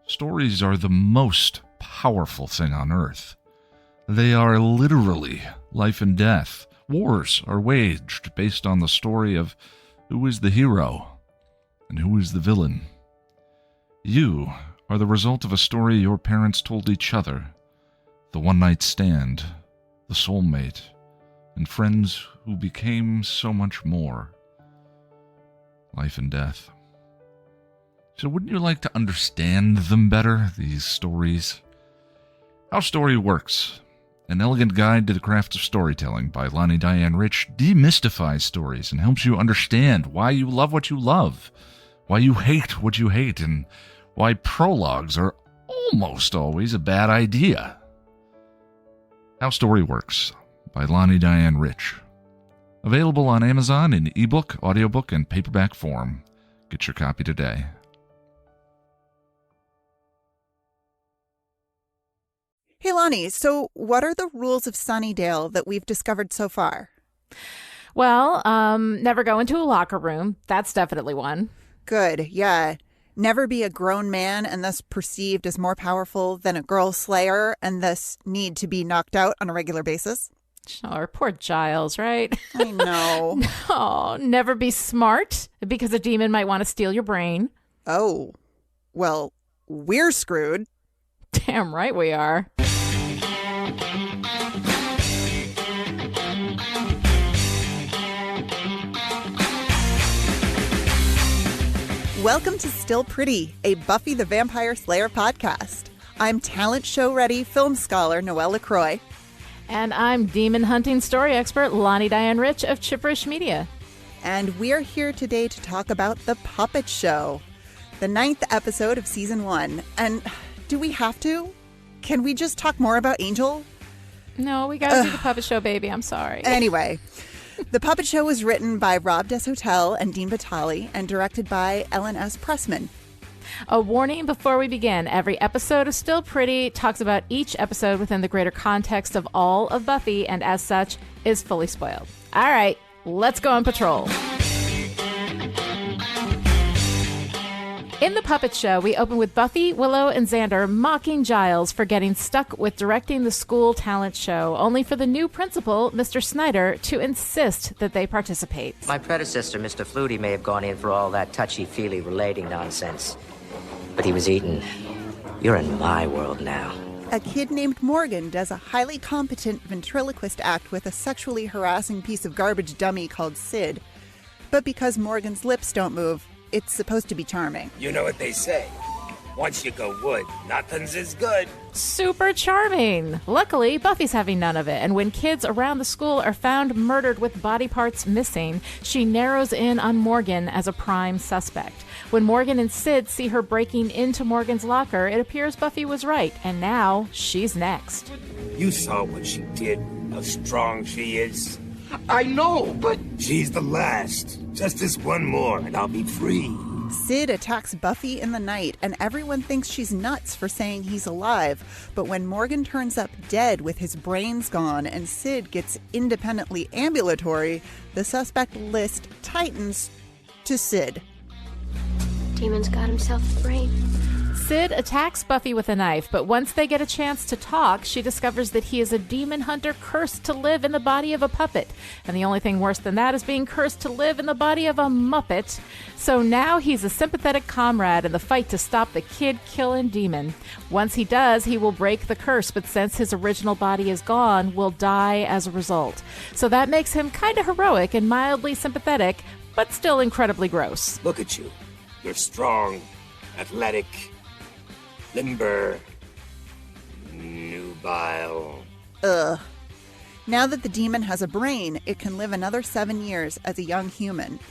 Stories are the most powerful thing on earth. They are literally life and death. Wars are waged based on the story of who is the hero and who is the villain. You are the result of a story your parents told each other, the one-night stand, the soulmate, and friends who became so much more. Life and death. So wouldn't you like to understand them better, these stories? How Story Works, an elegant guide to the craft of storytelling by Lani Diane Rich, demystifies stories and helps you understand why you love what you love, why you hate what you hate, and why prologues are almost always a bad idea. How Story Works by Lani Diane Rich. Available on Amazon in ebook, audiobook, and paperback form. Get your copy today. Hey, Lani, so what are the rules of Sunnydale that we've discovered so far? Well, never go into a locker room. That's definitely one. Good, yeah. Never be a grown man and thus perceived as more powerful than a girl slayer and thus need to be knocked out on a regular basis. Sure, poor Giles, right? I know. No, never be smart because a demon might want to steal your brain. Oh, well, we're screwed. Damn right we are. Welcome to Still Pretty, a Buffy the Vampire Slayer podcast. I'm talent show ready film scholar Noelle LaCroix. And I'm demon hunting story expert Lani Diane Rich of Chipperish Media. And we're here today to talk about The Puppet Show, the 9th episode of season 1. And do we have to? Can we just talk more about Angel? No, we gotta do The Puppet Show, baby. I'm sorry. Anyway, The Puppet Show was written by Rob Deshotel and Dean Batali and directed by Ellen S. Pressman. A warning before we begin. Every episode of Still Pretty talks about each episode within the greater context of all of Buffy, and as such, is fully spoiled. All right, let's go on patrol. In The Puppet Show, we open with Buffy, Willow, and Xander mocking Giles for getting stuck with directing the school talent show, only for the new principal, Mr. Snyder, to insist that they participate. My predecessor, Mr. Flutie, may have gone in for all that touchy-feely relating nonsense, but he was eaten. You're in my world now. A kid named Morgan does a highly competent ventriloquist act with a sexually harassing piece of garbage dummy called Sid. But because Morgan's lips don't move, it's supposed to be charming. You know what they say. Once you go wood, nothing's as good. Super charming. Luckily, Buffy's having none of it, and when kids around the school are found murdered with body parts missing, she narrows in on Morgan as a prime suspect. When Morgan and Sid see her breaking into Morgan's locker, it appears Buffy was right, and now she's next. You saw what she did, how strong she is. I know, but... She's the last. Just this one more, and I'll be free. Sid attacks Buffy in the night, and everyone thinks she's nuts for saying he's alive. But when Morgan turns up dead with his brains gone and Sid gets independently ambulatory, the suspect list tightens to Sid. Demon's got himself a brain. Sid attacks Buffy with a knife, but once they get a chance to talk, she discovers that he is a demon hunter cursed to live in the body of a puppet. And the only thing worse than that is being cursed to live in the body of a Muppet. So now he's a sympathetic comrade in the fight to stop the kid-killing demon. Once he does, he will break the curse, but since his original body is gone, will die as a result. So that makes him kind of heroic and mildly sympathetic, but still incredibly gross. Look at you. You're strong, athletic, limber, nubile. Ugh. Now that the demon has a brain, it can live another 7 years as a young human.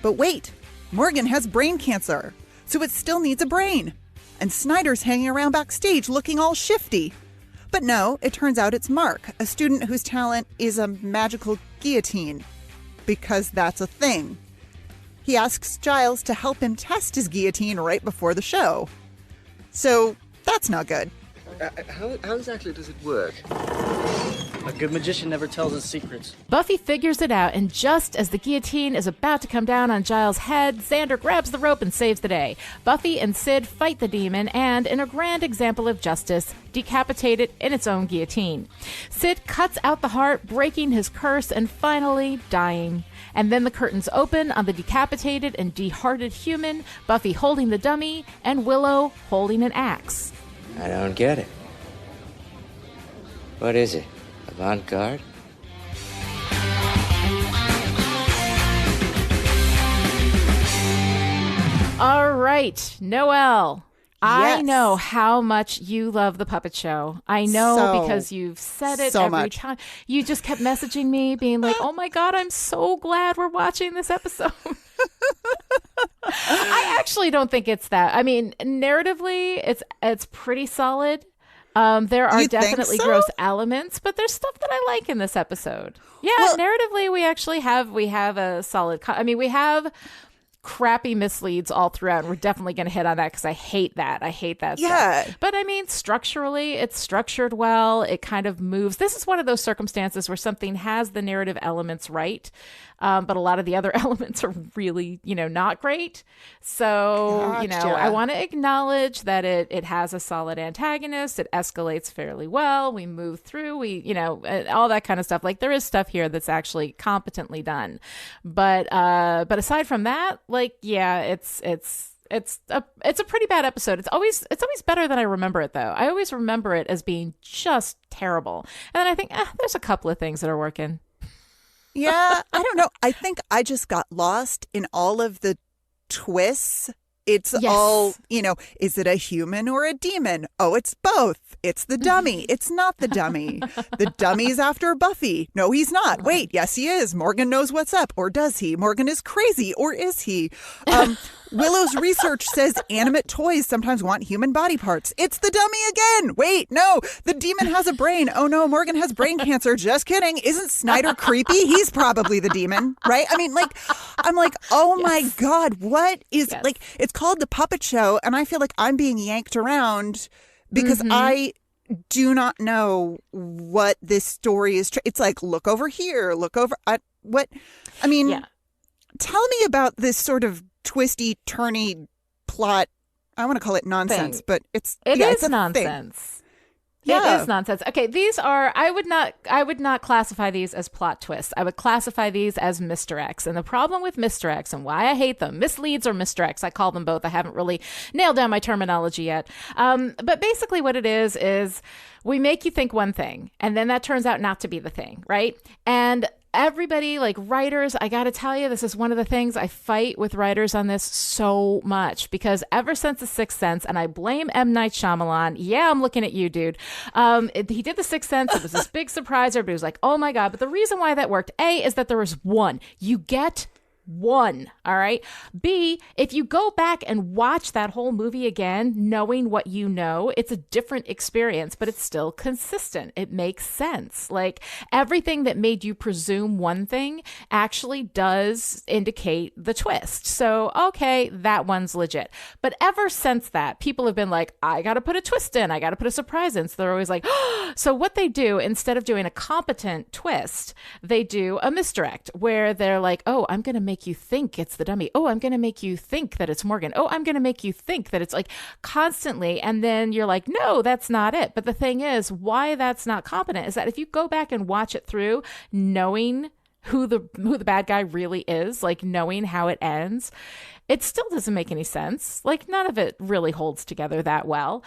But wait, Morgan has brain cancer, so it still needs a brain. And Snyder's hanging around backstage looking all shifty. But no, it turns out it's Mark, a student whose talent is a magical guillotine. Because that's a thing. He asks Giles to help him test his guillotine right before the show. So, that's not good. How exactly does it work? A good magician never tells his secrets. Buffy figures it out, and just as the guillotine is about to come down on Giles' head, Xander grabs the rope and saves the day. Buffy and Sid fight the demon and, in a grand example of justice, decapitate it in its own guillotine. Sid cuts out the heart, breaking his curse and finally dying. And then the curtains open on the decapitated and dehearted human, Buffy holding the dummy, and Willow holding an axe. I don't get it. What is it? Avant-garde? All right, Noelle. I Yes. know how much you love the puppet show. I know So- because you've said it so every much. time. You just kept messaging me being like, oh my God, I'm so glad we're watching this episode. I actually don't think it's that. I mean, narratively, it's pretty solid. There are You think definitely so? gross elements, but there's stuff that I like in this episode. Yeah, Well- narratively, we actually have a solid. I mean, we have crappy misleads all throughout, and we're definitely going to hit on that because I hate that. Yeah. Stuff. But I mean, structurally, it's structured well. It kind of moves. This is one of those circumstances where something has the narrative elements right, but a lot of the other elements are really, not great. So, Gotcha. I want to acknowledge that it has a solid antagonist. It escalates fairly well. We move through. All that kind of stuff. Like, there is stuff here that's actually competently done. But aside from that, it's a pretty bad episode. It's always better than I remember it, though. I always remember it as being just terrible. And then I think there's a couple of things that are working. Yeah, I don't know. I think I just got lost in all of the twists. It's Yes. all, is it a human or a demon? Oh, it's both. It's the dummy. It's not the dummy. The dummy's after Buffy. No, he's not. Wait, yes, he is. Morgan knows what's up. Or does he? Morgan is crazy. Or is he? Willow's research says animate toys sometimes want human body parts. It's the dummy again. Wait, no, the demon has a brain. Oh no, Morgan has brain cancer. Just kidding. Isn't Snyder creepy? He's probably the demon, right? I mean, I'm like, oh my God, what is, Yes. it's called the puppet show, and I feel like I'm being yanked around because I do not know what this story is. It's like, look over here, look over. Yeah. Tell me about this sort of twisty, turny plot. I want to call it nonsense, Thing. but it's It's a nonsense. Thing. It Yeah. is nonsense. Okay, these are I would not classify these as plot twists. I would classify these as misdirects. And the problem with misdirects and why I hate them, misleads or misdirects, I call them both. I haven't really nailed down my terminology yet. But basically what it is we make you think one thing, and then that turns out not to be the thing, right? And everybody, like writers, I got to tell you, this is one of the things I fight with writers on this so much, because ever since The Sixth Sense, and I blame M. Night Shyamalan. Yeah, I'm looking at you, dude. He did The Sixth Sense. It was this big surprise. Everybody was like, oh my God. But the reason why that worked, A, is that there was one. You get one. All right. B, if you go back and watch that whole movie again, knowing what you know, it's a different experience, but it's still consistent. It makes sense. Like, everything that made you presume one thing actually does indicate the twist. So, okay, that one's legit. But ever since that, people have been like, I got to put a twist in. I got to put a surprise in. So they're always like, so what they do, instead of doing a competent twist, they do a misdirect where they're like, oh, I'm going to make you think it's the dummy. Oh, I'm going to make you think that it's Morgan. Oh, I'm going to make you think that it's, like, constantly. And then you're like, no, that's not it. But the thing is, why that's not competent is that if you go back and watch it through, knowing who the bad guy really is, like knowing how it ends, it still doesn't make any sense. Like, none of it really holds together that well.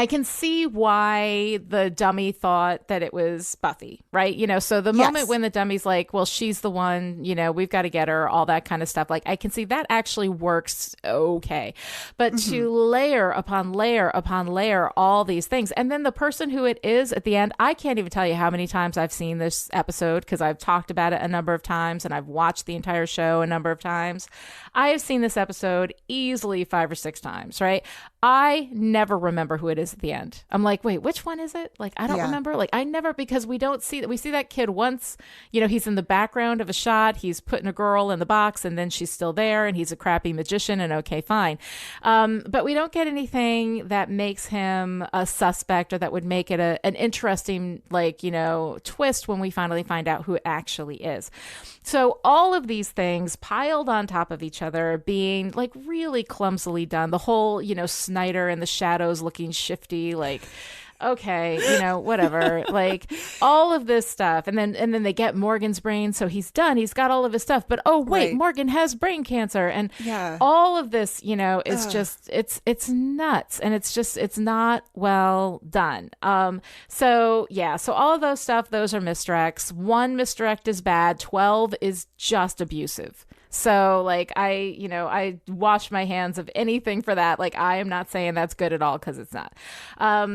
I can see why the dummy thought that it was Buffy, right? So the moment when the dummy's like, well, she's the one, we've got to get her, all that kind of stuff. Like, I can see that actually works okay. But to layer upon layer upon layer all these things, and then the person who it is at the end, I can't even tell you how many times I've seen this episode because I've talked about it a number of times and I've watched the entire show a number of times. I have seen this episode easily 5 or 6 times, right? I never remember who it is. dies at the end. I'm like, wait, which one is it? Like, I don't remember. Like, I never, because we see that kid once, he's in the background of a shot. He's putting a girl in the box and then she's still there and he's a crappy magician and okay, fine. But we don't get anything that makes him a suspect or that would make it an interesting, twist when we finally find out who it actually is. So all of these things piled on top of each other, being like really clumsily done. The whole, Snyder and the shadows looking shifty, like, okay, whatever, like all of this stuff. And then they get Morgan's brain. So he's done. He's got all of his stuff. But, oh, wait, Morgan has brain cancer. And all of this, is just, it's nuts. And it's not well done. So all of those stuff, those are misdirects. One misdirect is bad. 12 is just abusive. So like, I wash my hands of anything for that. Like, I am not saying that's good at all, because it's not. I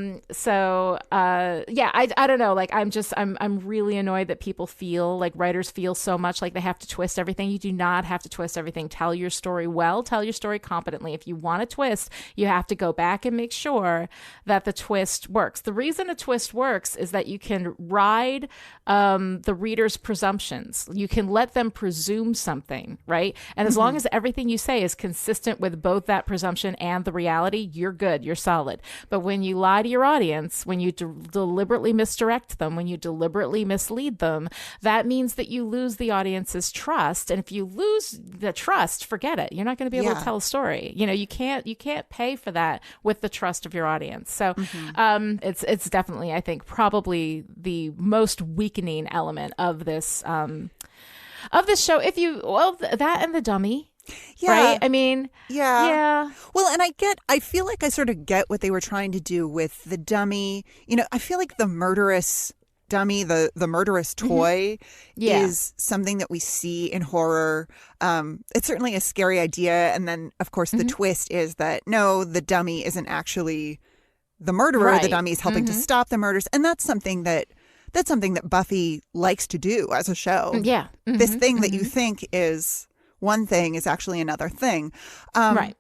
don't know. Like, I'm really annoyed that people feel like writers feel so much like they have to twist everything. You do not have to twist everything. Tell your story well, tell your story competently. If you want a twist, you have to go back and make sure that the twist works. The reason a twist works is that you can ride the reader's presumptions. You can let them presume something. Right. And as long as everything you say is consistent with both that presumption and the reality, you're good. You're solid. But when you lie to your audience, when you deliberately misdirect them, when you deliberately mislead them, that means that you lose the audience's trust. And if you lose the trust, forget it. You're not going to be able to tell a story. You can't pay for that with the trust of your audience. So it's definitely, I think, probably the most weakening element of this show. That and the dummy. Right? I mean, yeah. Well, and I feel like I sort of get what they were trying to do with the dummy. I feel like the murderous dummy, the murderous toy is something that we see in horror. It's certainly a scary idea. And then, of course, the twist is that, no, the dummy isn't actually the murderer. Right. The dummy is helping to stop the murders. And that's something that Buffy likes to do as a show. Yeah. This thing that you think is one thing is actually another thing. Right.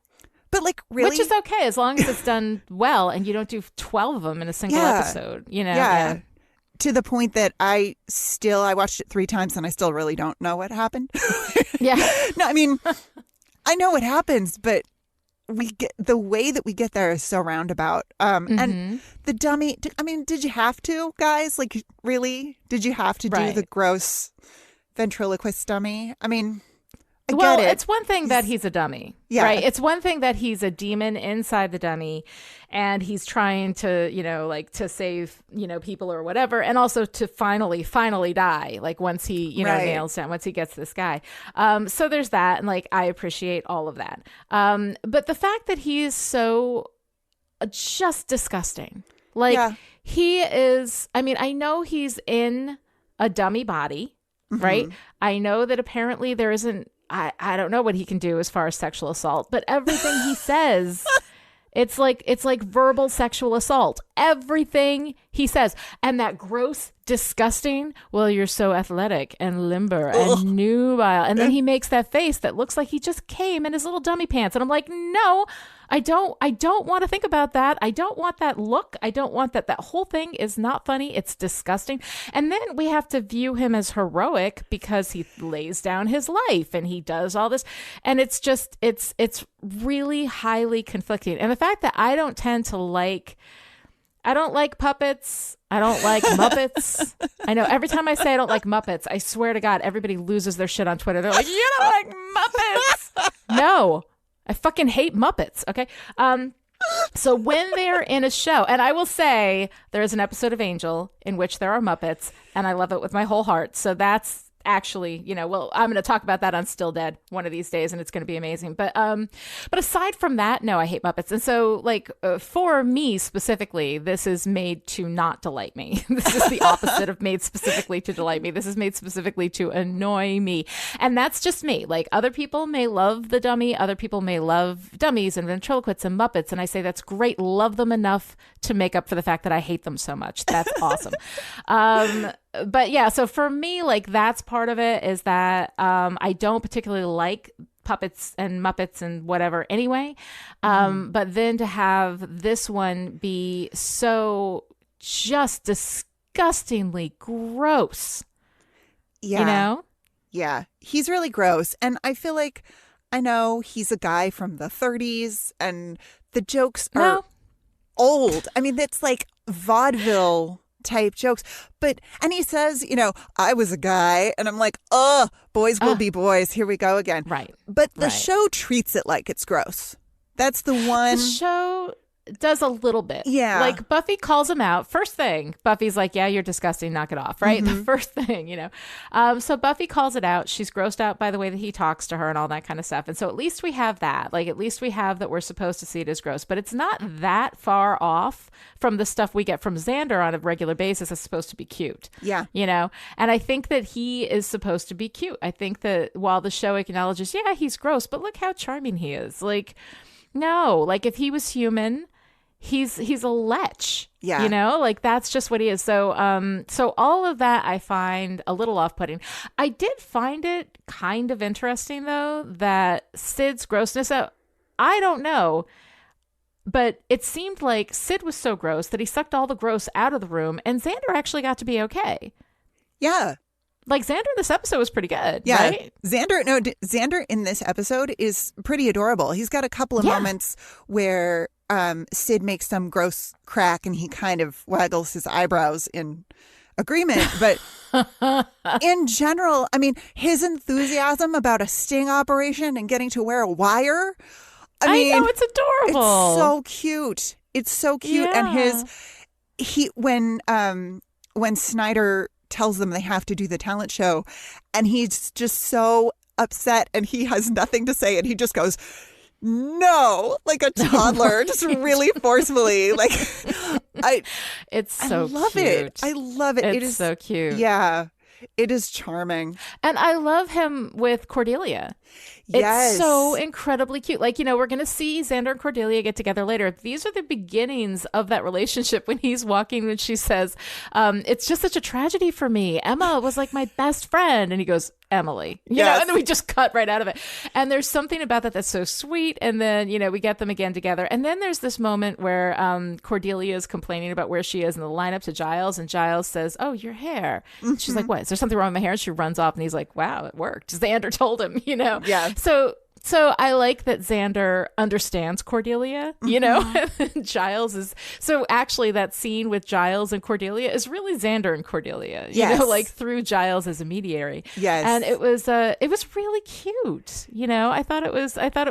But like, really? Which is okay as long as it's done well and you don't do 12 of them in a single episode. Yeah. To the point that I watched it 3 times and I still really don't know what happened. No, I mean, I know what happens, but the way that we get there is so roundabout. And the dummy, did you have to, guys? Like, really? Did you have to do the gross ventriloquist dummy? I mean, I get it. It's one thing that he's a dummy, right? It's one thing that he's a demon inside the dummy and he's trying to, to save, people or whatever. And also to finally die. Like once he, nails down, once he gets this guy. So there's that. And like, I appreciate all of that. But the fact that he is so just disgusting, like he is, I know he's in a dummy body, right? I know that apparently there isn't, I don't know what he can do as far as sexual assault, but everything he says, it's like verbal sexual assault. Everything he says. And that gross, disgusting, well, you're so athletic and limber and nubile. And then he makes that face that looks like he just came in his little dummy pants. And I'm like, no, I don't want to think about that. I don't want that look. I don't want that. That whole thing is not funny. It's disgusting. And then we have to view him as heroic because he lays down his life and he does all this. And it's just, it's really highly conflicting. And the fact that I don't like puppets. I don't like Muppets. I know every time I say I don't like Muppets, I swear to God, everybody loses their shit on Twitter. They're like, you don't like Muppets? No, I fucking hate Muppets. Okay. So when they're in a show, and I will say there is an episode of Angel in which there are Muppets, and I love it with my whole heart. So that's actually, I'm going to talk about that on Still Dead one of these days, and it's going to be amazing. But aside from that, no, I hate Muppets. And so, like, for me specifically, this is made to not delight me. This is the opposite of made specifically to delight me. This is made specifically to annoy me. And that's just me. Like, other people may love the dummy. Other people may love dummies and ventriloquists and Muppets. And I say, that's great. Love them enough to make up for the fact that I hate them so much. That's awesome. But yeah, so for me, like, that's part of it is that I don't particularly like puppets and Muppets and whatever anyway. But then to have this one be so just disgustingly gross. Yeah. You know? Yeah. He's really gross. And I feel like, I know he's a guy from the 30s and the jokes are old. I mean, it's like vaudeville type jokes. And he says, I was a guy. And I'm like, boys will be boys. Here we go again. Right. But the show treats it like it's gross. That's the one. The show does a little bit. Yeah. Like Buffy calls him out. First thing, Buffy's like, yeah, you're disgusting. Knock it off. Right. The first thing, So Buffy calls it out. She's grossed out by the way that he talks to her and all that kind of stuff. And so at least we have that. Like, at least we have that we're supposed to see it as gross. But it's not that far off from the stuff we get from Xander on a regular basis is supposed to be cute. Yeah. And I think that he is supposed to be cute. I think that while the show acknowledges, yeah, he's gross, but look how charming he is. Like, no, like if he was human, he's a lech. Yeah. Like that's just what he is. So so all of that I find a little off-putting. I did find it kind of interesting though that Sid's grossness, I don't know, but it seemed like Sid was so gross that he sucked all the gross out of the room and Xander actually got to be okay. Yeah. Like Xander in this episode was pretty good. Yeah. Right? Xander in this episode is pretty adorable. He's got a couple of moments where Sid makes some gross crack and he kind of waggles his eyebrows in agreement. But in general, I mean, his enthusiasm about a sting operation and getting to wear a wire. I mean, know, it's adorable. It's so cute. It's so cute. Yeah. And when Snyder tells them they have to do the talent show and he's just so upset and he has nothing to say and he just goes, no, like a toddler, just really forcefully. Like, I love cute. it. I love it. It's so cute. Yeah, it is charming. And I love him with Cordelia. Yes. It's so incredibly cute. Like, we're going to see Xander and Cordelia get together later. These are the beginnings of that relationship when he's walking and she says, it's just such a tragedy for me. Emma was like my best friend. And he goes, Emily, you know, and then we just cut right out of it. And there's something about that that's so sweet. And then, we get them again together. And then there's this moment where Cordelia is complaining about where she is in the lineup to Giles. And Giles says, oh, your hair. Mm-hmm. She's like, what? Is there something wrong with my hair? And she runs off and he's like, wow, it worked. Xander told him, Yeah. So I like that Xander understands Cordelia, and Giles is, so actually that scene with Giles and Cordelia is really Xander and Cordelia, like through Giles as a mediary. Yes. And it was really cute. I thought it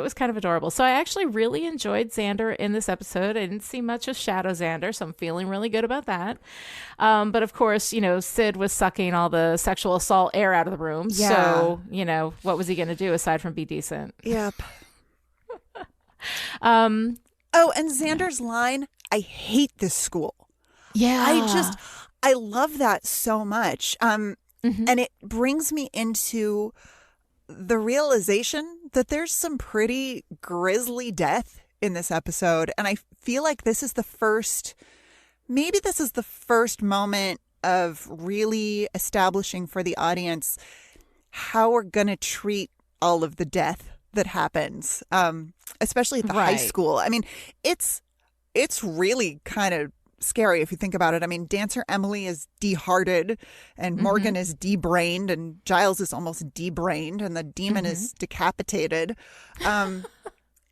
was kind of adorable. So I actually really enjoyed Xander in this episode. I didn't see much of Shadow Xander, so I'm feeling really good about that. But of course, Sid was sucking all the sexual assault air out of the room. Yeah. So, what was he going to do aside from be decent? Yep. And Xander's line, I hate this school. Yeah. I love that so much. And it brings me into the realization that there's some pretty grisly death in this episode. And I feel like this is the first moment of really establishing for the audience how we're going to treat all of the death that happens, especially at the high school. I mean, it's really kind of scary if you think about it. I mean, Dancer Emily is dehearted and Morgan is debrained and Giles is almost debrained and the demon is decapitated. And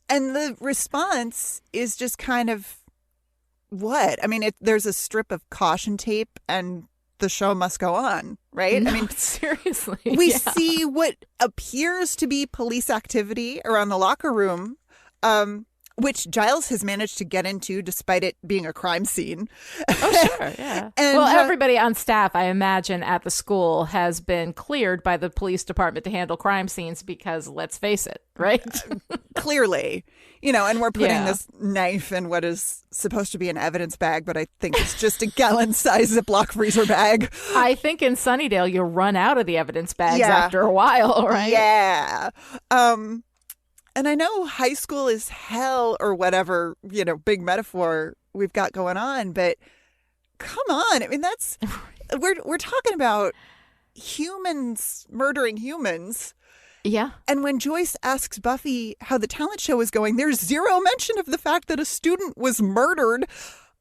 the response is just kind of what? I mean, there's a strip of caution tape and the show must go on, right? No, I mean, seriously. We see what appears to be police activity around the locker room, which Giles has managed to get into despite it being a crime scene. Oh, sure, yeah. And, well, everybody on staff, I imagine, at the school has been cleared by the police department to handle crime scenes because, let's face it, right? Clearly. And we're putting this knife in what is supposed to be an evidence bag, but I think it's just a gallon-sized Ziploc freezer bag. I think in Sunnydale, you'll run out of the evidence bags after a while, right? Yeah. And I know high school is hell or whatever, big metaphor we've got going on, but come on. I mean, we're talking about humans murdering humans. Yeah. And when Joyce asks Buffy how the talent show is going, there's zero mention of the fact that a student was murdered,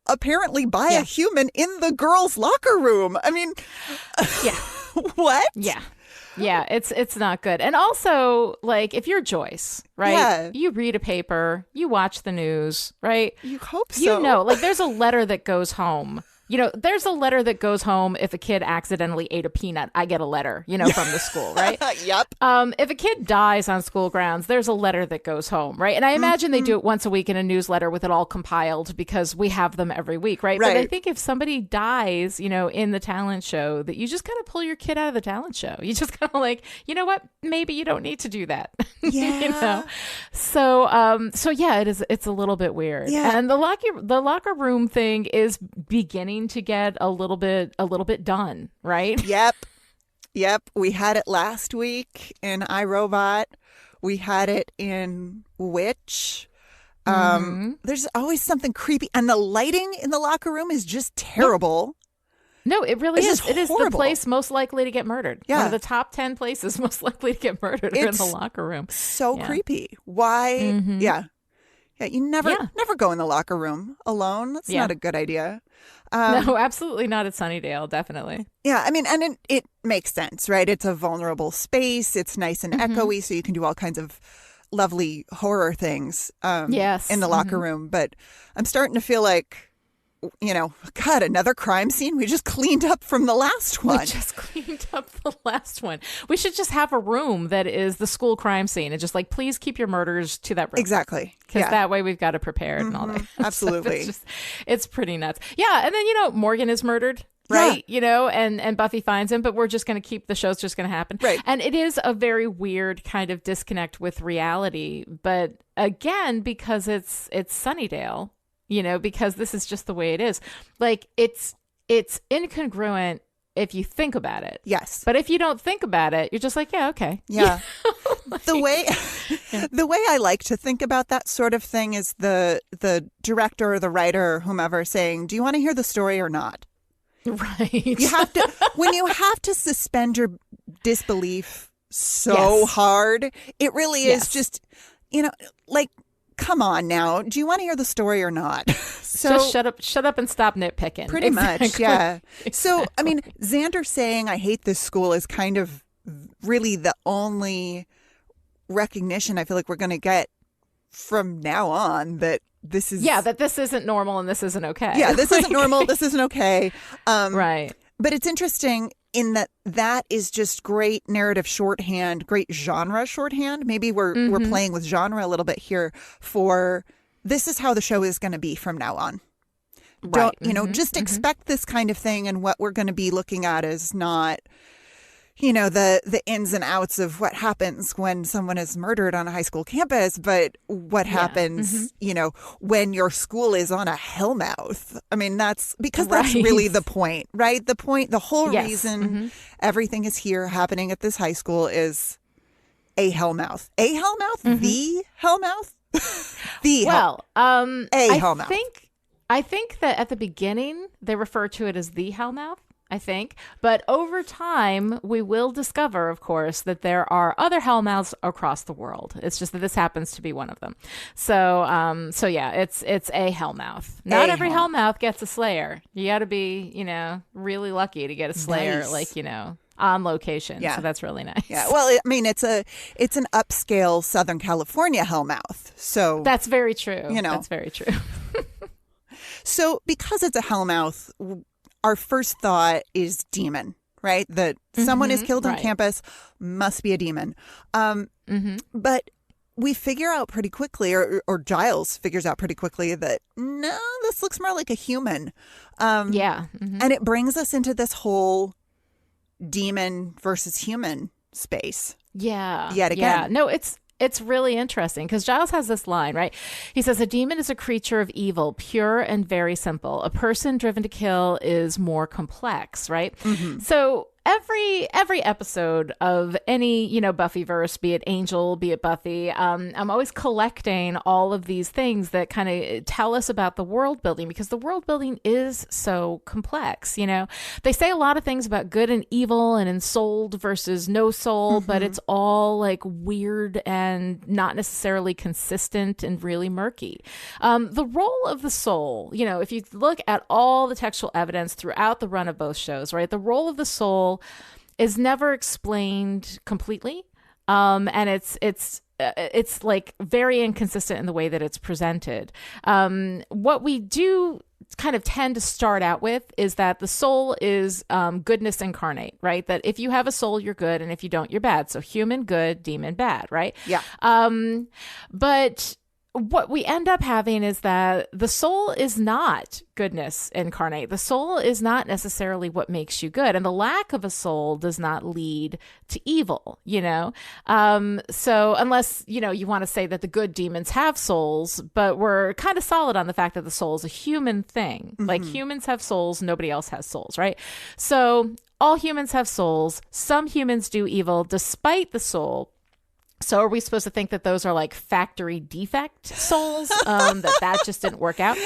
apparently by a human, in the girls' locker room. I mean, yeah. What? Yeah. Yeah, it's not good. And also, like, if you're Joyce, right? Yeah. You read a paper, you watch the news, right? You hope so. You know, like, there's a letter that goes home. You know, there's a letter that goes home if a kid accidentally ate a peanut. I get a letter, you know, from the school, right? Yep. If a kid dies on school grounds, there's a letter that goes home, right? And I imagine they do it once a week in a newsletter with it all compiled because we have them every week, right? But I think if somebody dies, you know, in the talent show, that you just kind of pull your kid out of the talent show. You just kind of like, you know what? Maybe you don't need to do that. Yeah. You know? So yeah, it's a little bit weird. Yeah. And the locker room thing is beginning to get a little bit done, right? Yep. We had it last week in iRobot. We had it in Witch. There's always something creepy, and the lighting in the locker room is just terrible. No, it really is. It is the horrible. place most likely to get murdered. Yeah. One of the top 10 places most likely to get murdered are in the locker room. So creepy. Why? Yeah, you never go in the locker room alone. That's not a good idea. No, absolutely not at Sunnydale, definitely. Yeah, I mean, and it makes sense, right? It's a vulnerable space. It's nice and echoey, so you can do all kinds of lovely horror things in the locker room. But I'm starting to feel like, you know, God, another crime scene? We just cleaned up from the last one. We just cleaned up the last one. We should just have a room that is the school crime scene and just like, please keep your murders to that room. Exactly. Because that way we've got it prepared and all that. Absolutely. It's pretty nuts. Yeah. And then, you know, Morgan is murdered. Right. You know, and Buffy finds him, but we're just going to keep the show's just going to happen. Right. And it is a very weird kind of disconnect with reality. But again, because it's Sunnydale, you know, because this is just the way it is. Like, it's incongruent if you think about it. Yes. But if you don't think about it, you're just like, yeah, okay. Yeah. The way I like to think about that sort of thing is the director or the writer or whomever saying, do you want to hear the story or not? Right. You have to, when you have to suspend your disbelief so hard, it really is just, you know, like, come on now. Do you want to hear the story or not? So just shut up and stop nitpicking. Pretty much, yeah. So, I mean, Xander saying I hate this school is kind of really the only recognition I feel like we're going to get from now on that this is... Yeah, that this isn't normal and this isn't okay. Yeah, this isn't normal, this isn't okay. Right. But it's interesting in that is just great narrative shorthand, great genre shorthand. Maybe we're playing with genre a little bit here for this is how the show is going to be from now on. Right. Don't, you know, just expect this kind of thing, and what we're going to be looking at is not, you know, the ins and outs of what happens when someone is murdered on a high school campus, but what happens, you know, when your school is on a hellmouth. I mean, that's because that's really the point, right? The whole reason everything is here happening at this high school is a hellmouth. A hellmouth? The hellmouth? Hellmouth. I think that at the beginning they refer to it as the hellmouth. I think. But over time, we will discover, of course, that there are other hellmouths across the world. It's just that this happens to be one of them. So yeah, it's a hellmouth. Not every hellmouth gets a slayer. You got to be, you know, really lucky to get a slayer, like, you know, on location. Yeah. So that's really nice. Yeah. Well, I mean, it's an upscale Southern California hellmouth. So that's very true. You know, that's very true. So because it's a hellmouth, our first thought is demon, right? That someone is killed on campus, must be a demon. But we figure out pretty quickly, or Giles figures out pretty quickly, that no, this looks more like a human. And it brings us into this whole demon versus human space. Yeah. Yet again. Yeah. No, it's really interesting because Giles has this line, right? He says, a demon is a creature of evil, pure and very simple. A person driven to kill is more complex, right? So every episode of any, Buffyverse, be it Angel, be it Buffy, I'm always collecting all of these things that kind of tell us about the world building, because the world building is so complex. They say a lot of things about good and evil and ensouled versus no soul, but it's all like weird and not necessarily consistent and really murky. The role of the soul, if you look at all the textual evidence throughout the run of both shows, right, the role of the soul is never explained completely, and it's like very inconsistent in the way that it's presented. What we do kind of tend to start out with is that the soul is goodness incarnate, right? That if you have a soul, you're good, and if you don't, you're bad. So human good, demon bad, right? Yeah. But what we end up having is that the soul is not goodness incarnate. The soul is not necessarily what makes you good. And the lack of a soul does not lead to evil, So unless, you want to say that the good demons have souls, but we're kind of solid on the fact that the soul is a human thing. Like humans have souls, nobody else has souls, right? So all humans have souls. Some humans do evil despite the soul. So are we supposed to think that those are like factory defect souls, that just didn't work out?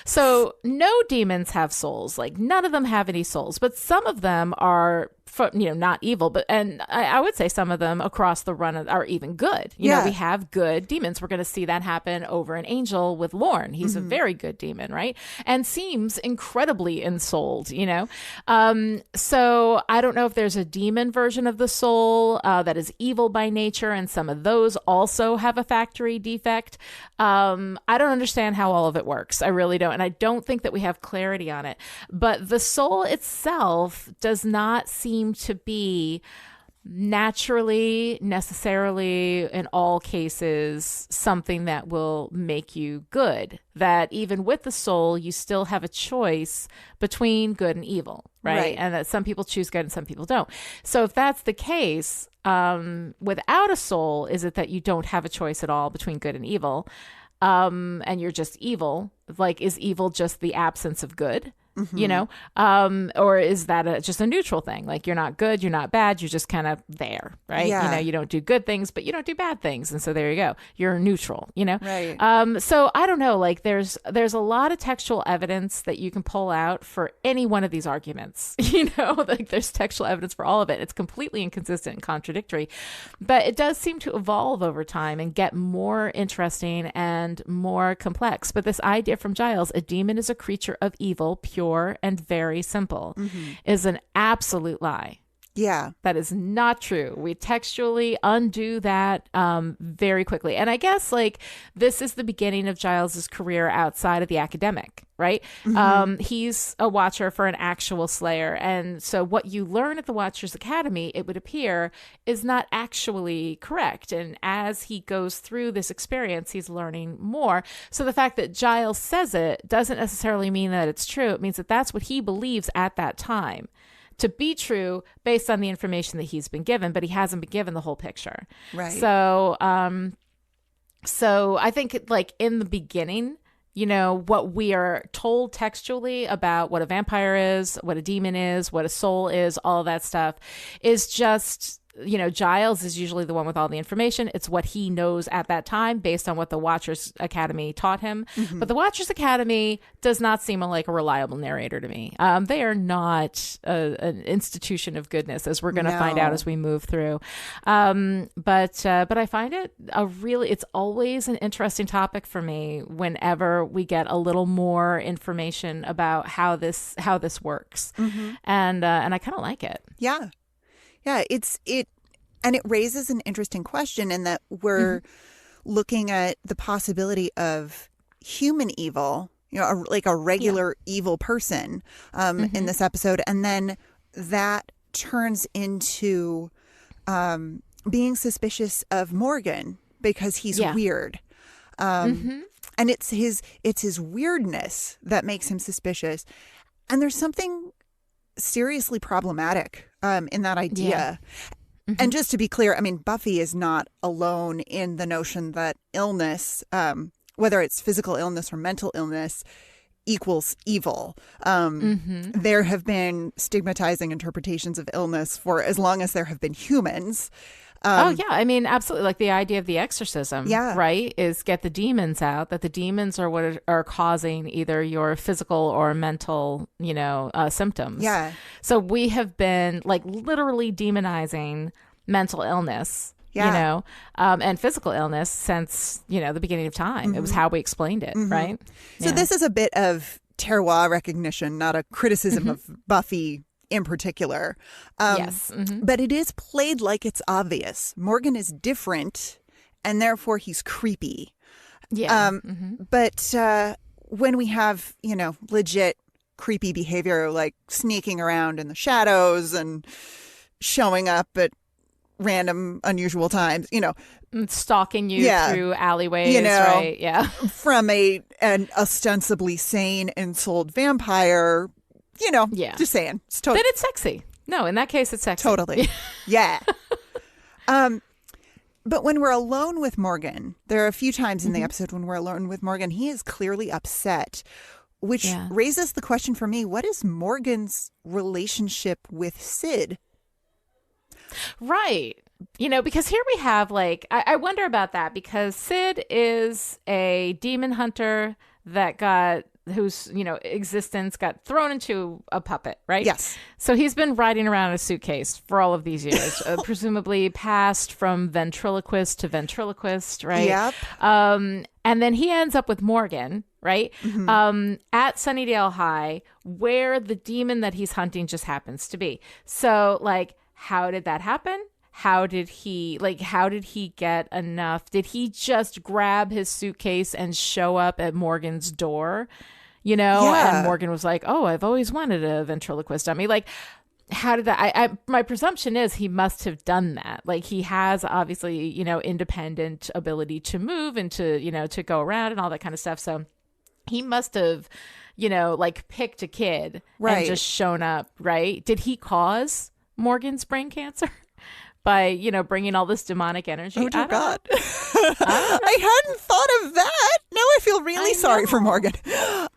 So no demons have souls. Like none of them have any souls, but some of them are, not evil, and I would say some of them across the run are even good. We have good demons. We're going to see that happen over in Angel with Lorne. He's a very good demon, right? And seems incredibly ensouled, So I don't know if there's a demon version of the soul that is evil by nature, and some of those also have a factory defect. I don't understand how all of it works. I really don't. And I don't think that we have clarity on it. But the soul itself does not seem to be naturally, necessarily, in all cases, something that will make you good. That even with the soul, you still have a choice between good and evil, right? And that some people choose good and some people don't. So if that's the case, without a soul, is it that you don't have a choice at all between good and evil? And you're just evil? Like, is evil just the absence of good? Or is that just a neutral thing? Like you're not good, you're not bad, you're just kind of there, right? Yeah. You don't do good things, but you don't do bad things. And so there you go. You're neutral, Right. So I don't know, like there's a lot of textual evidence that you can pull out for any one of these arguments, like there's textual evidence for all of it. It's completely inconsistent and contradictory, but it does seem to evolve over time and get more interesting and more complex. But this idea from Giles, a demon is a creature of evil, pure and very simple, is an absolute lie. Yeah. That is not true. We textually undo that very quickly. And I guess like this is the beginning of Giles's career outside of the academic, right? He's a watcher for an actual Slayer. And so what you learn at the Watchers Academy, it would appear, is not actually correct. And as he goes through this experience, he's learning more. So the fact that Giles says it doesn't necessarily mean that it's true. It means that that's what he believes at that time to be true based on the information that he's been given, but he hasn't been given the whole picture. Right. So, so I think like in the beginning, what we are told textually about what a vampire is, what a demon is, what a soul is, all of that stuff is just, Giles is usually the one with all the information. It's what he knows at that time based on what the Watchers Academy taught him. But the Watchers Academy does not seem like a reliable narrator to me. They are not an institution of goodness, as we're going to find out as we move through. But I find it it's always an interesting topic for me whenever we get a little more information about how this works. And I kind of like it. Yeah. Yeah, and it raises an interesting question in that we're looking at the possibility of human evil, like a regular evil person in this episode. And then that turns into being suspicious of Morgan because he's weird. And it's his weirdness that makes him suspicious. And there's something seriously problematic in that idea. And just to be clear, I mean, Buffy is not alone in the notion that illness, whether it's physical illness or mental illness, equals evil. There have been stigmatizing interpretations of illness for as long as there have been humans. Oh, yeah. I mean, absolutely. Like the idea of the exorcism, Yeah. right, is get the demons out, that the demons are what are causing either your physical or mental, symptoms. Yeah. So we have been like literally demonizing mental illness, and physical illness since, the beginning of time. It was how we explained it, right? So this is a bit of terroir recognition, not a criticism of Buffy in particular. Yes. But it is played like it's obvious. Morgan is different, and therefore he's creepy. Yeah. But when we have, legit creepy behavior, like sneaking around in the shadows and showing up at random, unusual times, stalking you through alleyways, right? Yeah. From an ostensibly sane and sold vampire, just saying. Then it's sexy. No, in that case, it's sexy. Totally. Yeah. But when we're alone with Morgan, there are a few times in the episode when we're alone with Morgan, he is clearly upset, which raises the question for me, what is Morgan's relationship with Sid? Right. Because here we have I wonder about that, because Sid is a demon hunter whose existence got thrown into a puppet, right? Yes. So he's been riding around in a suitcase for all of these years, presumably passed from ventriloquist to ventriloquist, right? Yep. And then he ends up with Morgan, right? At Sunnydale High, where the demon that he's hunting just happens to be. So how did that happen? How did he get enough? Did he just grab his suitcase and show up at Morgan's door? And Morgan was like, "Oh, I've always wanted a ventriloquist dummy." How did that? My presumption is he must have done that. He has obviously, independent ability to move and to go around and all that kind of stuff. So he must have, picked a kid and just shown up, right? Did he cause Morgan's brain cancer by bringing all this demonic energy? Oh dear God. I hadn't thought of that. Now I feel really sorry for Morgan.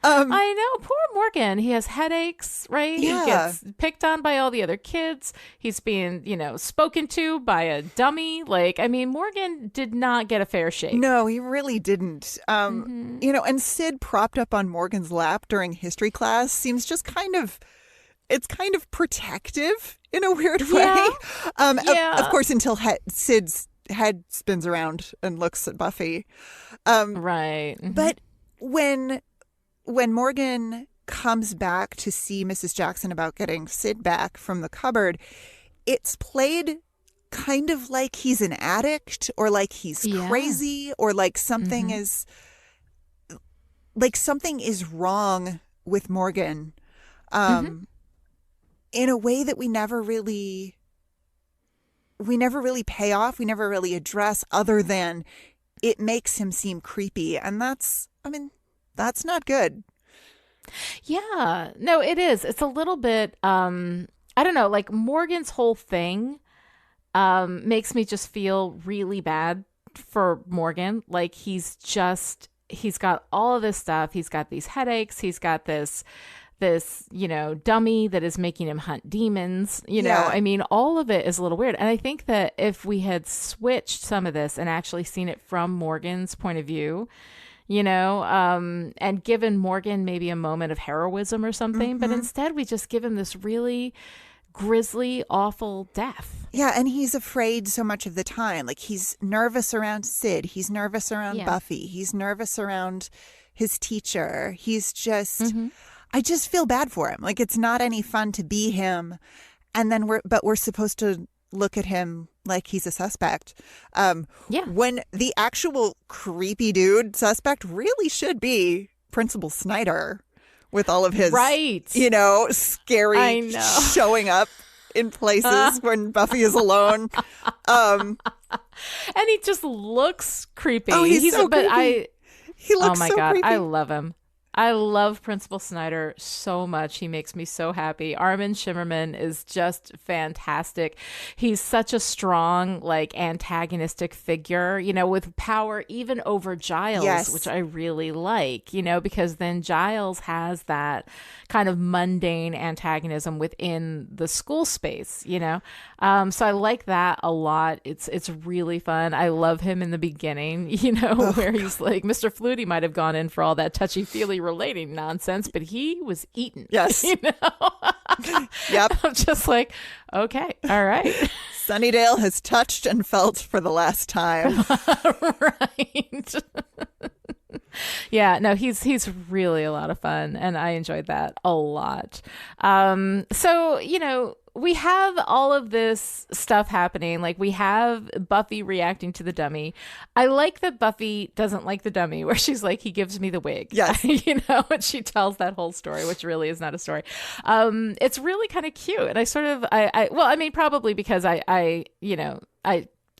I know, poor Morgan. He has headaches, right? Yeah. He gets picked on by all the other kids. He's being spoken to by a dummy. Morgan did not get a fair shake. No, he really didn't. And Sid propped up on Morgan's lap during history class seems just kind of protective in a weird way. Of course, until Sid's head spins around and looks at Buffy. Right. But when Morgan comes back to see Mrs. Jackson about getting Sid back from the cupboard, it's played kind of like he's an addict or like he's crazy or like something is wrong with Morgan. In a way that we never really pay off. We never really address, other than it makes him seem creepy. And that's not good. Yeah, no, it is. It's a little bit, I don't know, Morgan's whole thing makes me just feel really bad for Morgan. He's got all of this stuff. He's got these headaches. He's got this dummy that is making him hunt demons, all of it is a little weird. And I think that if we had switched some of this and actually seen it from Morgan's point of view, and given Morgan maybe a moment of heroism or something, but instead we just give him this really grisly, awful death. Yeah, and he's afraid so much of the time. He's nervous around Sid. He's nervous around Buffy. He's nervous around his teacher. He's just... I just feel bad for him. It's not any fun to be him. And then we're supposed to look at him like he's a suspect. When the actual creepy dude suspect really should be Principal Snyder with all of his, scary showing up in places when Buffy is alone. And he just looks creepy. Oh, he's so creepy. He looks oh my so God, creepy. I love him. I love Principal Snyder so much. He makes me so happy. Armin Shimmerman is just fantastic. He's such a strong, like, antagonistic figure, you know, with power even over Giles, Yes. which I really like, you know, because then Giles has that kind of mundane antagonism within the school space, you know. So I like that a lot. It's really fun. I love him in the beginning, you know, where he's like, Mr. Flutie might have gone in for all that touchy-feely relating nonsense, but he was eaten. Yes. You know? Yep. I'm just like, okay, all right. Sunnydale has touched and felt for the last time. Right. Yeah, no, he's really a lot of fun, and I enjoyed that a lot. So, you know, we have all of this stuff happening. Like, we have Buffy reacting to the dummy. I like that Buffy doesn't like the dummy, where she's like, he gives me the wig. Yes. You know, and she tells that whole story, which really is not a story. It's really kind of cute. And I sort of, well, I mean, probably because I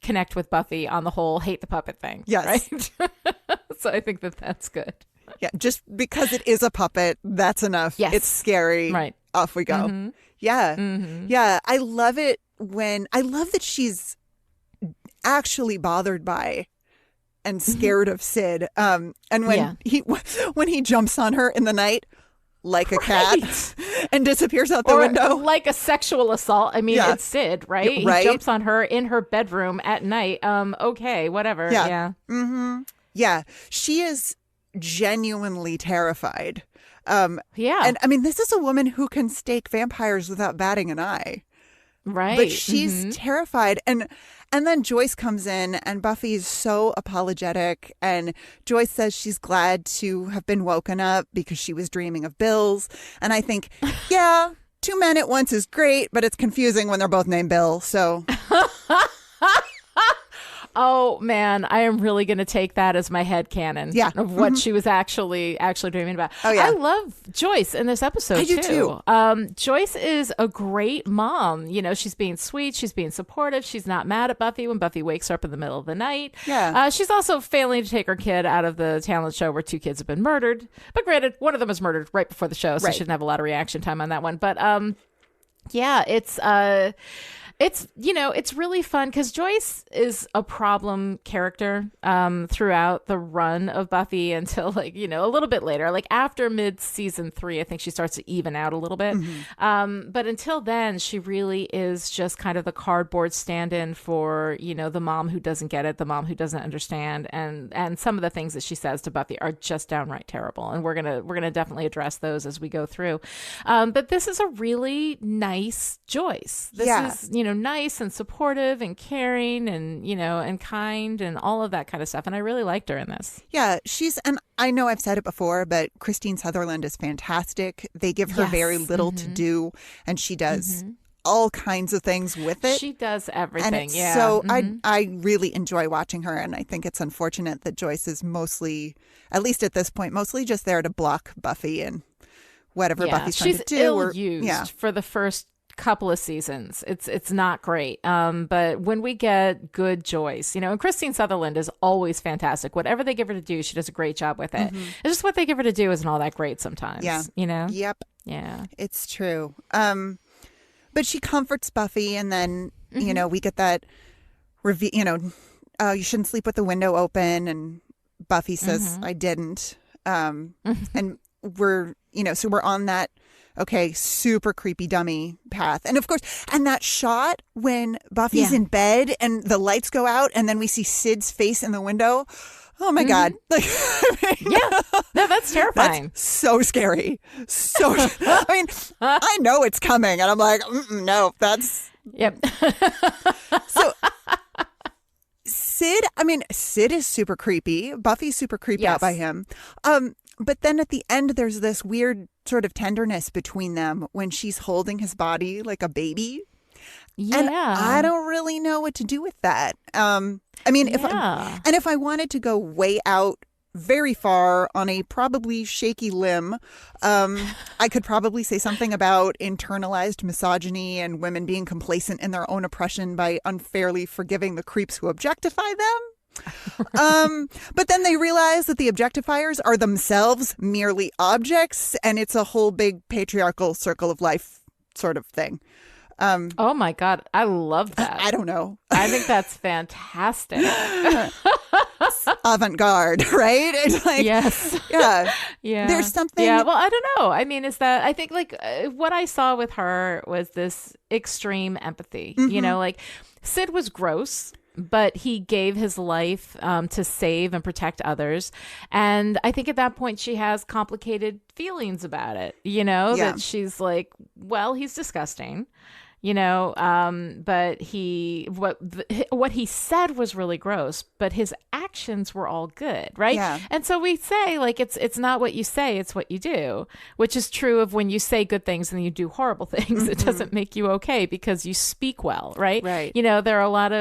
connect with Buffy on the whole hate the puppet thing. Yes. Right? So I think that that's good. Yeah, just because it is a puppet, that's enough. Yes. It's scary. Right. Off we go. Mm-hmm. Yeah. Mm-hmm. Yeah. I love that she's actually bothered by and scared of Sid. And when he jumps on her in the night like a cat and disappears out the window. Like a sexual assault. I mean, Yeah. it's Sid, right? Right. He jumps on her in her bedroom at night. Okay, whatever. Yeah. Mm-hmm. Yeah. She is genuinely terrified. Yeah. And I mean, this is a woman who can stake vampires without batting an eye. Right. But she's terrified. And then Joyce comes in, and Buffy is so apologetic. And Joyce says she's glad to have been woken up because she was dreaming of Bills. And I think, yeah, 2 men at once is great, but it's confusing when they're both named Bill. So Oh man, I am really going to take that as my headcanon of what she was actually dreaming about. Oh, yeah. I love Joyce in this episode. I do too. Joyce is a great mom. You know, she's being sweet, she's being supportive, she's not mad at Buffy when Buffy wakes her up in the middle of the night. Yeah. She's also failing to take her kid out of the talent show where 2 kids have been murdered. But granted, one of them was murdered right before the show, so she didn't have a lot of reaction time on that one. But yeah, it's, you know, it's really fun because Joyce is a problem character throughout the run of Buffy until, like, you know, a little bit later, like after mid-season 3, I think she starts to even out a little bit. But until then, she really is just kind of the cardboard stand-in for, you know, the mom who doesn't get it, the mom who doesn't understand. And some of the things that she says to Buffy are just downright terrible. And we're gonna definitely address those as we go through. But this is a really nice Joyce. This is, you know, nice and supportive and caring and, you know, and kind and all of that kind of stuff. And I really liked her in this. Yeah, and I know I've said it before, but Christine Sutherland is fantastic. They give her very little to do, and she does all kinds of things with it. She does everything. And so I really enjoy watching her, and I think it's unfortunate that Joyce is mostly, at least at this point, mostly just there to block Buffy and whatever Buffy's trying to do. She's ill-used for the first couple of seasons. It's not great. But when we get good Joyce, you know, and Christine Sutherland is always fantastic. Whatever they give her to do, she does a great job with it. It's just what they give her to do isn't all that great sometimes. Yeah. You know? Yep. Yeah. It's true. But she comforts Buffy, and then, you know, we get that review, you know, you shouldn't sleep with the window open, and Buffy says, I didn't. And we're, you know, so we're on that super creepy dummy path. And of course, and that shot when Buffy's in bed and the lights go out and then we see Sid's face in the window. Oh my God. Like, I mean, no, that's terrifying. That's so scary. So, I mean, I know it's coming and I'm like, no, that's. Yep. So Sid is super creepy. Buffy's super creeped out by him. But then at the end, there's this weird sort of tenderness between them when she's holding his body like a baby. Yeah. And I don't really know what to do with that. I mean, if I wanted to go way out very far on a probably shaky limb, I could probably say something about internalized misogyny and women being complacent in their own oppression by unfairly forgiving the creeps who objectify them. But then they realize that the objectifiers are themselves merely objects, and it's a whole big patriarchal circle of life sort of thing. Oh my God, I love that. I don't know. I think that's fantastic. Avant-garde, right? It's like, Yes. yeah. Yeah. There's something. Yeah. Well, I don't know. I mean, I think like what I saw with her was this extreme empathy. You know, like Sid was gross, but he gave his life to save and protect others. And I think at that point she has complicated feelings about it, you know, that she's like, well, he's disgusting. You know, but what he said was really gross, but his actions were all good, right? Yeah. And so we say, like, it's not what you say, it's what you do, which is true of when you say good things and you do horrible things. It doesn't make you okay because you speak well, right? Right. You know, there are a lot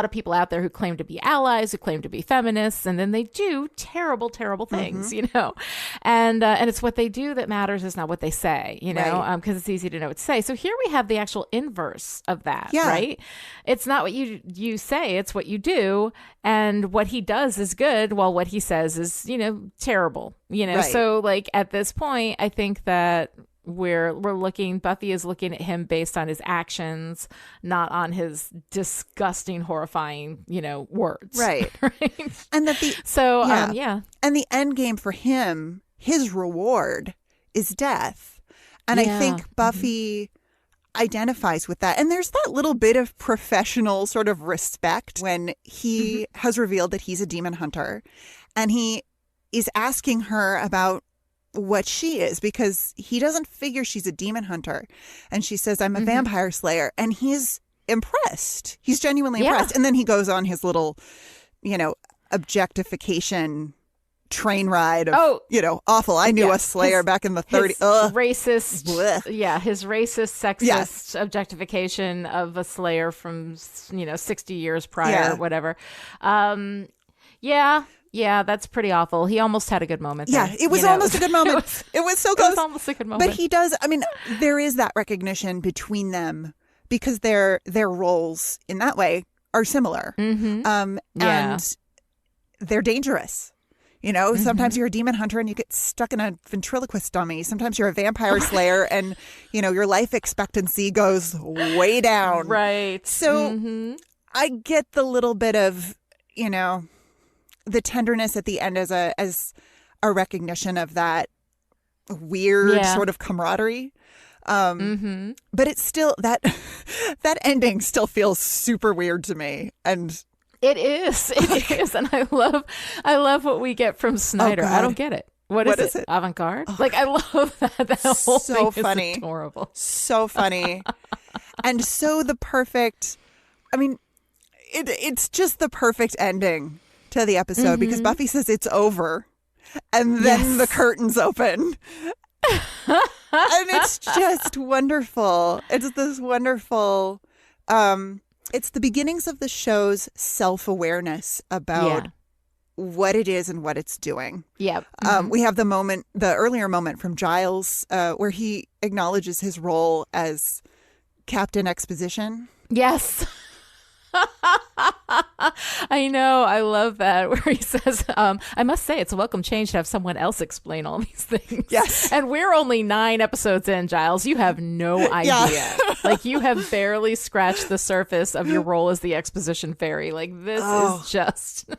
of people out there who claim to be allies, who claim to be feminists, and then they do terrible, terrible things, you know, and it's what they do that matters, is not what they say, you know, because it's easy to know what to say. So here we have the actual inverse of that, right? It's not what you say, it's what you do, and what he does is good, while what he says is, you know, terrible, you know. So like at this point, I think that Buffy is looking at him based on his actions, not on his disgusting, horrifying, you know, words. Right. And that and the end game for him, his reward is death. And I think Buffy identifies with that. And there's that little bit of professional sort of respect when he has revealed that he's a demon hunter, and he is asking her about what she is, because he doesn't figure she's a demon hunter. And she says, I'm a vampire slayer. And he's impressed. He's genuinely impressed. And then he goes on his little, you know, objectification train ride of, you know, awful. I knew a slayer back in the 30s. Racist. His racist, sexist objectification of a slayer from, you know, 60 years prior or whatever. Yeah, that's pretty awful. He almost had a good moment there. Yeah, it was almost a good moment. It was so close. It was almost a good moment. But he does, I mean, there is that recognition between them because their roles in that way are similar. And they're dangerous. You know, sometimes you're a demon hunter and you get stuck in a ventriloquist dummy. Sometimes you're a vampire slayer and, you know, your life expectancy goes way down. Right. So I get the little bit of, you know, the tenderness at the end as a recognition of that weird sort of camaraderie. But it's still that ending still feels super weird to me. And it is. And I love what we get from Snyder. I don't get it. What is it? Avant-garde? Oh, like, I love that. That whole so thing funny. is adorable. So funny. And so the perfect, I mean, it's just the perfect ending to the episode because Buffy says it's over and then the curtains open. And it's just wonderful. It's this wonderful, it's the beginnings of the show's self-awareness about what it is and what it's doing. Yep. We have the earlier moment from Giles where he acknowledges his role as Captain Exposition. Yes. I know. I love that where he says, I must say it's a welcome change to have someone else explain all these things. Yes. And we're only 9 episodes in, Giles. You have no idea. Like, you have barely scratched the surface of your role as the exposition fairy. Like, this is just...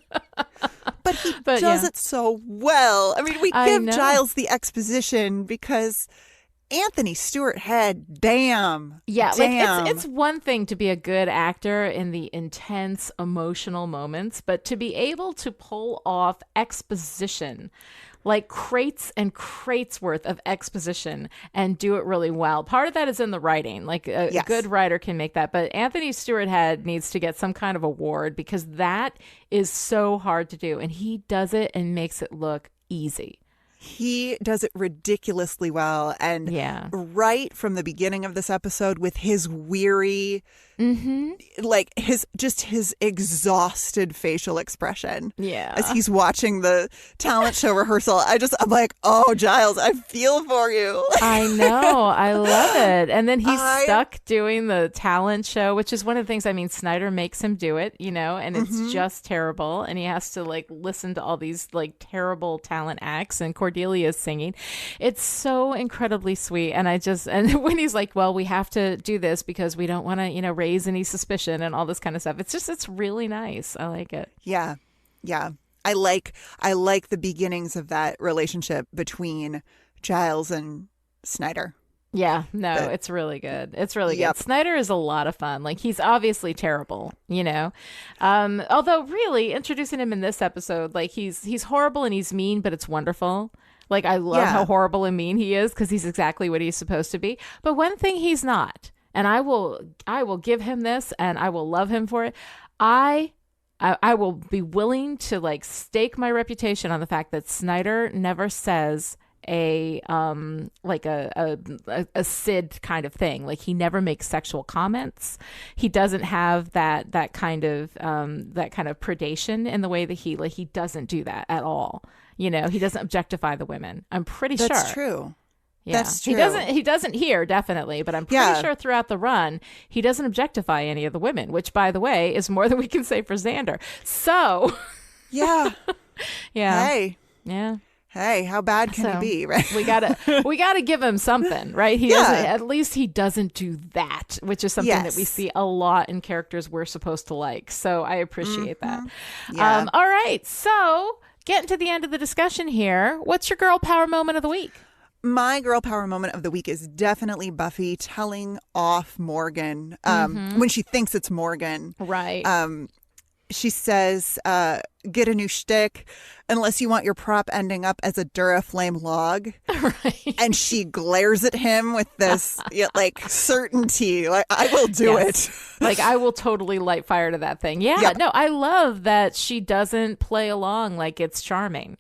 But he does it so well. I mean, we give Giles the exposition because... Anthony Stewart Head, damn. Yeah, like it's one thing to be a good actor in the intense emotional moments, but to be able to pull off exposition, like crates and crates worth of exposition and do it really well. Part of that is in the writing. Like a good writer can make that, but Anthony Stewart Head needs to get some kind of award because that is so hard to do. And he does it and makes it look easy. He does it ridiculously well. And right from the beginning of this episode with his weary like his exhausted facial expression. Yeah. As he's watching the talent show rehearsal. I'm like, oh, Giles, I feel for you. I know. I love it. And then he's stuck doing the talent show, which is one of the things, I mean, Snyder makes him do it, you know, and it's just terrible. And he has to like listen to all these like terrible talent acts, and Cordelia's singing. It's so incredibly sweet. And and when he's like, well, we have to do this because we don't want to, you know, raise any suspicion and all this kind of stuff. It's really nice. I like it. Yeah. Yeah. I like the beginnings of that relationship between Giles and Snyder. Yeah, no, it's really good. It's really good. Snyder is a lot of fun. Like, he's obviously terrible, you know. Although, really, introducing him in this episode, like, he's horrible and he's mean, but it's wonderful. Like, I love how horrible and mean he is because he's exactly what he's supposed to be. But one thing he's not, and I will give him this, and I will love him for it. I will be willing to like stake my reputation on the fact that Snyder never says a Sid kind of thing. Like, he never makes sexual comments. He doesn't have that kind of predation in the way that he doesn't do that at all. You know, he doesn't objectify the women. I'm pretty sure that's true. Yeah. That's true. He doesn't here, definitely, but I'm pretty sure throughout the run he doesn't objectify any of the women, which, by the way, is more than we can say for Xander. So yeah. Hey, how bad can he be, right? we gotta give him something, right? He doesn't, at least he doesn't do that, which is something that we see a lot in characters we're supposed to like. So I appreciate that. Yeah. All right, so getting to the end of the discussion here, what's your girl power moment of the week? My girl power moment of the week is definitely Buffy telling off Morgan when she thinks it's Morgan. Right. She says, get a new shtick unless you want your prop ending up as a Duraflame log. Right. And she glares at him with this like certainty. Like, I will do it. Like, I will totally light fire to that thing. Yeah. No, I love that she doesn't play along like it's charming.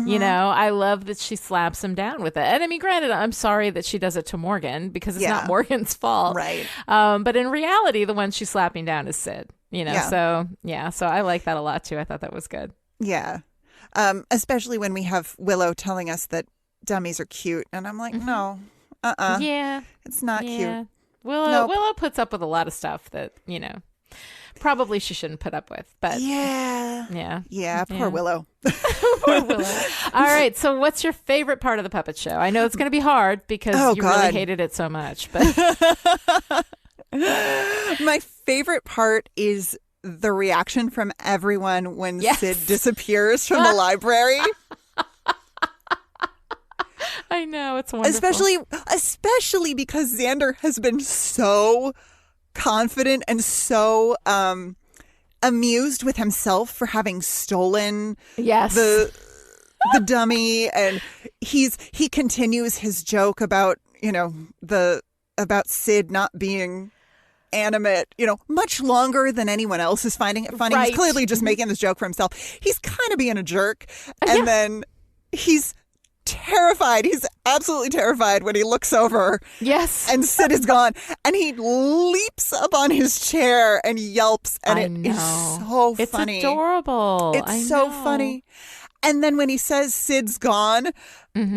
You know, I love that she slaps him down with it. And I mean, granted, I'm sorry that she does it to Morgan because it's not Morgan's fault. Right. But in reality, the one she's slapping down is Sid, you know? So I like that a lot too. I thought that was good. Yeah. Especially when we have Willow telling us that dummies are cute. And I'm like, no, Yeah. it's not cute. Willow puts up with a lot of stuff that, you know, probably she shouldn't put up with, but poor Willow. Poor Willow. All right, so what's your favorite part of the puppet show? I know it's going to be hard because really hated it so much, but my favorite part is the reaction from everyone when Sid disappears from the library. I know, it's wonderful. Especially because Xander has been so confident and so amused with himself for having stolen the dummy, and he continues his joke about, you know, about Sid not being animate, you know, much longer than anyone else is finding it funny. He's clearly just making this joke for himself. He's kind of being a jerk, and then he's terrified. He's absolutely terrified when he looks over. Yes. And Sid is gone. And he leaps up on his chair and yelps. And it is so funny. It's adorable. It's so funny. And then when he says Sid's gone,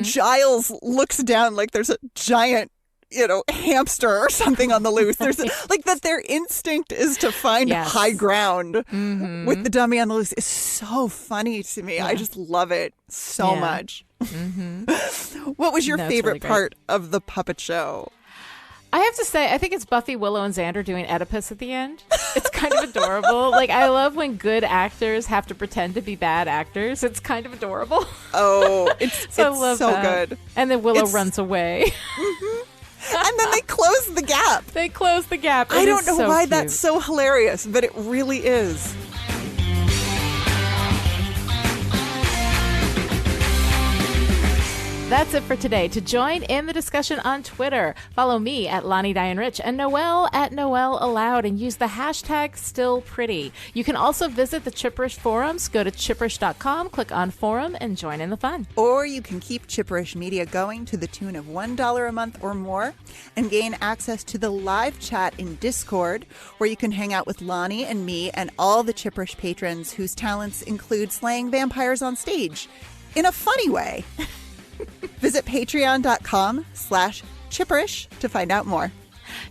Giles looks down like there's a giant, you know, hamster or something on the loose. There's like that their instinct is to find high ground with the dummy on the loose is so funny to me. I just love it so much. What was your favorite part of the puppet show? I have to say, I think it's Buffy, Willow, and Xander doing Oedipus at the end. It's kind of adorable. Like, I love when good actors have to pretend to be bad actors. It's kind of adorable. Oh, it's so good. And then Willow runs away. And then they close the gap. I don't know why that's so hilarious, but it really is. That's it for today. To join in the discussion on Twitter, follow me at Lani Diane Rich and Noelle at Noelle Aloud and use the hashtag StillPretty. You can also visit the Chipperish forums. Go to chipperish.com, click on forum, and join in the fun. Or you can keep Chipperish Media going to the tune of $1 a month or more and gain access to the live chat in Discord, where you can hang out with Lani and me and all the Chipperish patrons whose talents include slaying vampires on stage in a funny way. Visit patreon.com/chipperish to find out more.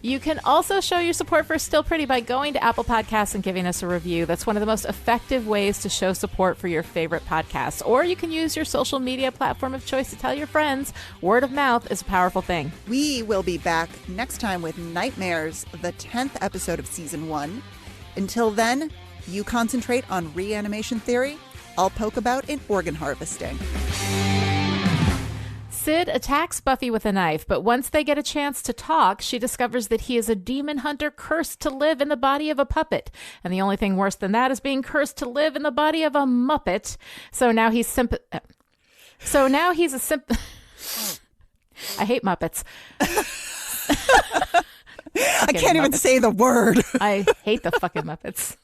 You can also show your support for Still Pretty by going to Apple Podcasts and giving us a review. That's one of the most effective ways to show support for your favorite podcasts. Or you can use your social media platform of choice to tell your friends. Word of mouth is a powerful thing. We will be back next time with Nightmares, the 10th episode of Season 1. Until then, you concentrate on reanimation theory. I'll poke about in organ harvesting. Sid attacks Buffy with a knife, but once they get a chance to talk, she discovers that he is a demon hunter cursed to live in the body of a puppet. And the only thing worse than that is being cursed to live in the body of a Muppet. So now he's I hate Muppets. I can't even say the word. I hate the fucking Muppets.